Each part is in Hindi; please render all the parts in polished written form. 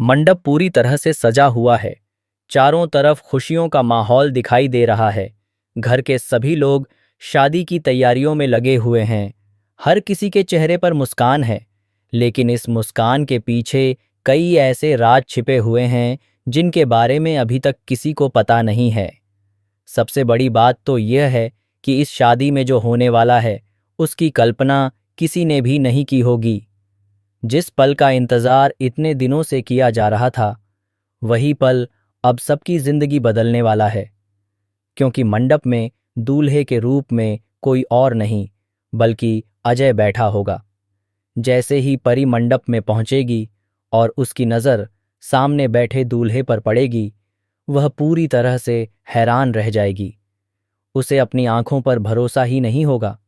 मंडप पूरी तरह से सजा हुआ है। चारों तरफ खुशियों का माहौल दिखाई दे रहा है। घर के सभी लोग शादी की तैयारियों में लगे हुए हैं। हर किसी के चेहरे पर मुस्कान है, लेकिन इस मुस्कान के पीछे कई ऐसे राज छिपे हुए हैं जिनके बारे में अभी तक किसी को पता नहीं है। सबसे बड़ी बात तो यह है कि इस शादी में जो होने वाला है, उसकी कल्पना किसी ने भी नहीं की होगी। जिस पल का इंतजार इतने दिनों से किया जा रहा था, वही पल अब सबकी जिंदगी बदलने वाला है। क्योंकि मंडप में दूल्हे के रूप में कोई और नहीं, बल्कि अजय बैठा होगा। जैसे ही परी मंडप में पहुंचेगी और उसकी नज़र सामने बैठे दूल्हे पर पड़ेगी, वह पूरी तरह से हैरान रह जाएगी। उसे अपनी आंखों पर भरोसा ही नहीं होगा।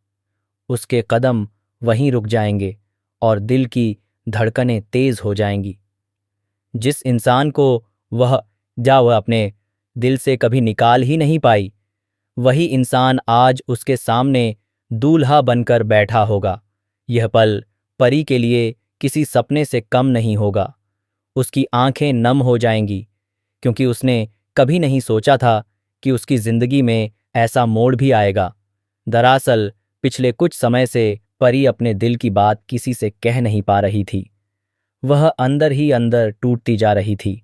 उसके कदम वहीं रुक जाएंगे और दिल की धड़कनें तेज हो जाएंगी। जिस इंसान को वह अपने दिल से कभी निकाल ही नहीं पाई, वही इंसान आज उसके सामने दूल्हा बनकर बैठा होगा। यह पल परी के लिए किसी सपने से कम नहीं होगा। उसकी आंखें नम हो जाएंगी, क्योंकि उसने कभी नहीं सोचा था कि उसकी जिंदगी में ऐसा मोड़ भी आएगा। दरअसल पिछले कुछ समय से परी अपने दिल की बात किसी से कह नहीं पा रही थी। वह अंदर ही अंदर टूटती जा रही थी।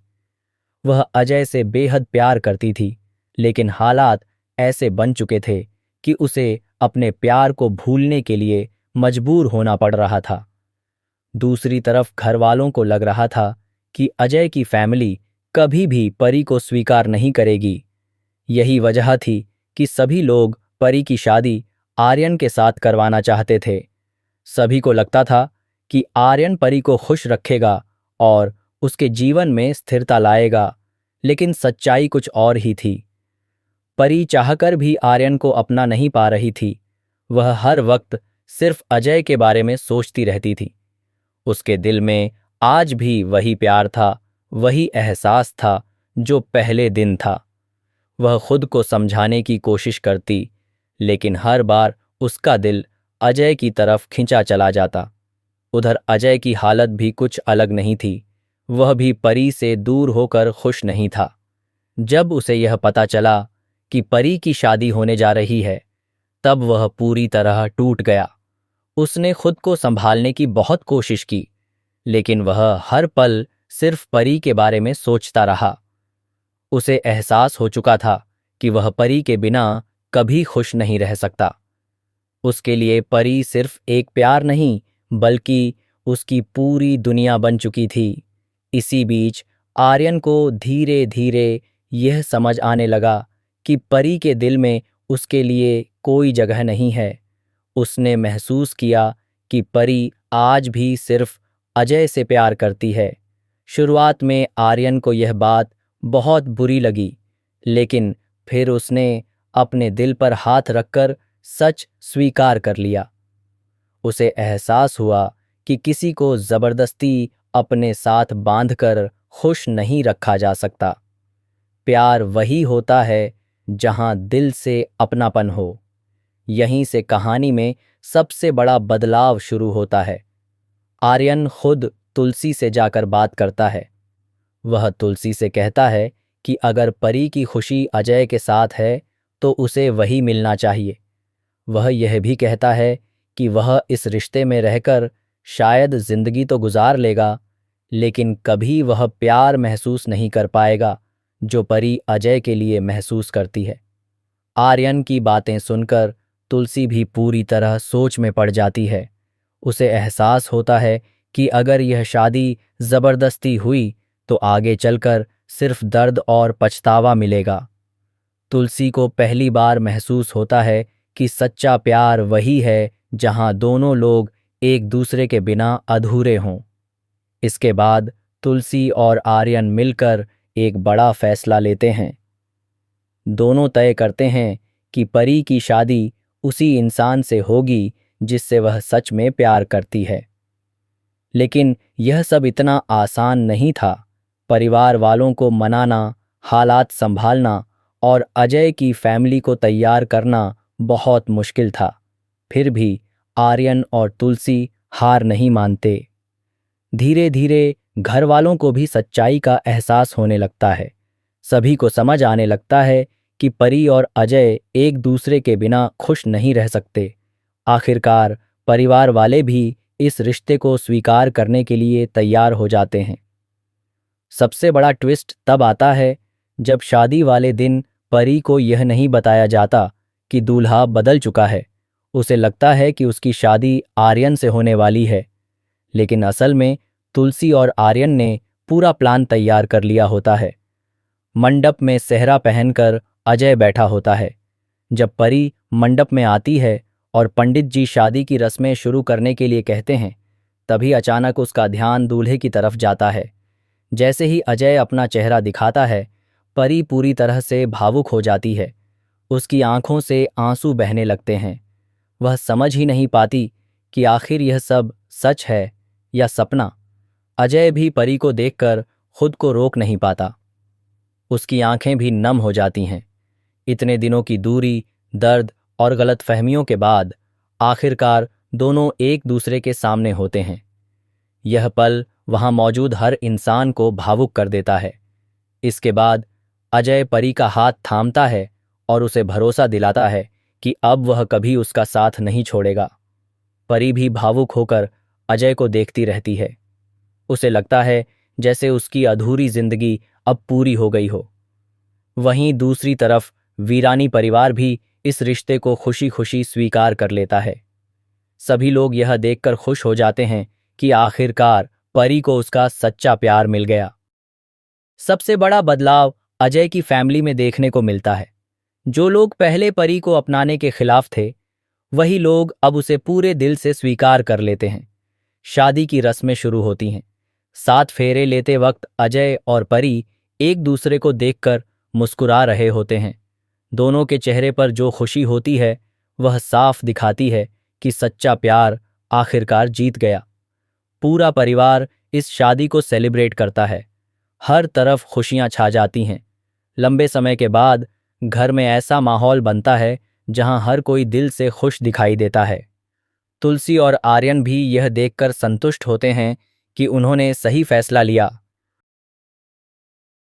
वह अजय से बेहद प्यार करती थी, लेकिन हालात ऐसे बन चुके थे कि उसे अपने प्यार को भूलने के लिए मजबूर होना पड़ रहा था। दूसरी तरफ घर वालों को लग रहा था कि अजय की फैमिली कभी भी परी को स्वीकार नहीं करेगी। यही वजह थी कि सभी लोग परी की शादी आर्यन के साथ करवाना चाहते थे। सभी को लगता था कि आर्यन परी को खुश रखेगा और उसके जीवन में स्थिरता लाएगा, लेकिन सच्चाई कुछ और ही थी। परी चाहकर भी आर्यन को अपना नहीं पा रही थी। वह हर वक्त सिर्फ अजय के बारे में सोचती रहती थी। उसके दिल में आज भी वही प्यार था, वही एहसास था जो पहले दिन था। वह खुद को समझाने की कोशिश करती, लेकिन हर बार उसका दिल अजय की तरफ खिंचा चला जाता। उधर अजय की हालत भी कुछ अलग नहीं थी। वह भी परी से दूर होकर खुश नहीं था। जब उसे यह पता चला कि परी की शादी होने जा रही है, तब वह पूरी तरह टूट गया। उसने खुद को संभालने की बहुत कोशिश की, लेकिन वह हर पल सिर्फ परी के बारे में सोचता रहा। उसे एहसास हो चुका था कि वह परी के बिना कभी खुश नहीं रह सकता। उसके लिए परी सिर्फ एक प्यार नहीं, बल्कि उसकी पूरी दुनिया बन चुकी थी। इसी बीच आर्यन को धीरे धीरे यह समझ आने लगा कि परी के दिल में उसके लिए कोई जगह नहीं है। उसने महसूस किया कि परी आज भी सिर्फ अजय से प्यार करती है। शुरुआत में आर्यन को यह बात बहुत बुरी लगी, लेकिन फिर उसने अपने दिल पर हाथ रखकर सच स्वीकार कर लिया। उसे एहसास हुआ कि किसी को जबरदस्ती अपने साथ बांधकर खुश नहीं रखा जा सकता। प्यार वही होता है जहां दिल से अपनापन हो। यहीं से कहानी में सबसे बड़ा बदलाव शुरू होता है। आर्यन खुद तुलसी से जाकर बात करता है। वह तुलसी से कहता है कि अगर परी की खुशी अजय के साथ है, तो उसे वही मिलना चाहिए। वह यह भी कहता है कि वह इस रिश्ते में रहकर शायद जिंदगी तो गुजार लेगा, लेकिन कभी वह प्यार महसूस नहीं कर पाएगा जो परी अजय के लिए महसूस करती है। आर्यन की बातें सुनकर तुलसी भी पूरी तरह सोच में पड़ जाती है। उसे एहसास होता है कि अगर यह शादी जबरदस्ती हुई, तो आगे चलकर सिर्फ दर्द और पछतावा मिलेगा। तुलसी को पहली बार महसूस होता है कि सच्चा प्यार वही है जहां दोनों लोग एक दूसरे के बिना अधूरे हों। इसके बाद तुलसी और आर्यन मिलकर एक बड़ा फैसला लेते हैं। दोनों तय करते हैं कि परी की शादी उसी इंसान से होगी जिससे वह सच में प्यार करती है। लेकिन यह सब इतना आसान नहीं था। परिवार वालों को मनाना, हालात संभालना और अजय की फैमिली को तैयार करना बहुत मुश्किल था। फिर भी आर्यन और तुलसी हार नहीं मानते। धीरे धीरे घर वालों को भी सच्चाई का एहसास होने लगता है। सभी को समझ आने लगता है कि परी और अजय एक दूसरे के बिना खुश नहीं रह सकते। आखिरकार परिवार वाले भी इस रिश्ते को स्वीकार करने के लिए तैयार हो जाते हैं। सबसे बड़ा ट्विस्ट तब आता है जब शादी वाले दिन परी को यह नहीं बताया जाता कि दूल्हा बदल चुका है। उसे लगता है कि उसकी शादी आर्यन से होने वाली है, लेकिन असल में तुलसी और आर्यन ने पूरा प्लान तैयार कर लिया होता है। मंडप में सेहरा पहनकर अजय बैठा होता है। जब परी मंडप में आती है और पंडित जी शादी की रस्में शुरू करने के लिए कहते हैं, तभी अचानक उसका ध्यान दूल्हे की तरफ जाता है। जैसे ही अजय अपना चेहरा दिखाता है, परी पूरी तरह से भावुक हो जाती है। उसकी आंखों से आंसू बहने लगते हैं। वह समझ ही नहीं पाती कि आखिर यह सब सच है या सपना। अजय भी परी को देखकर खुद को रोक नहीं पाता। उसकी आंखें भी नम हो जाती हैं। इतने दिनों की दूरी, दर्द और गलतफहमियों के बाद आखिरकार दोनों एक दूसरे के सामने होते हैं। यह पल वहां मौजूद हर इंसान को भावुक कर देता है। इसके बाद अजय परी का हाथ थामता है और उसे भरोसा दिलाता है कि अब वह कभी उसका साथ नहीं छोड़ेगा। परी भी भावुक होकर अजय को देखती रहती है। उसे लगता है जैसे उसकी अधूरी जिंदगी अब पूरी हो गई हो। वहीं दूसरी तरफ वीरानी परिवार भी इस रिश्ते को खुशी खुशी स्वीकार कर लेता है। सभी लोग यह देखकर खुश हो जाते हैं कि आखिरकार परी को उसका सच्चा प्यार मिल गया। सबसे बड़ा बदलाव अजय की फैमिली में देखने को मिलता है। जो लोग पहले परी को अपनाने के खिलाफ थे, वही लोग अब उसे पूरे दिल से स्वीकार कर लेते हैं। शादी की रस्में शुरू होती हैं। 7 फेरे लेते वक्त अजय और परी एक दूसरे को देखकर मुस्कुरा रहे होते हैं। दोनों के चेहरे पर जो खुशी होती है, वह साफ दिखाती है कि सच्चा प्यार आखिरकार जीत गया। पूरा परिवार इस शादी को सेलिब्रेट करता है। हर तरफ खुशियां छा जाती हैं। लंबे समय के बाद घर में ऐसा माहौल बनता है जहां हर कोई दिल से खुश दिखाई देता है। तुलसी और आर्यन भी यह देखकर संतुष्ट होते हैं कि उन्होंने सही फैसला लिया।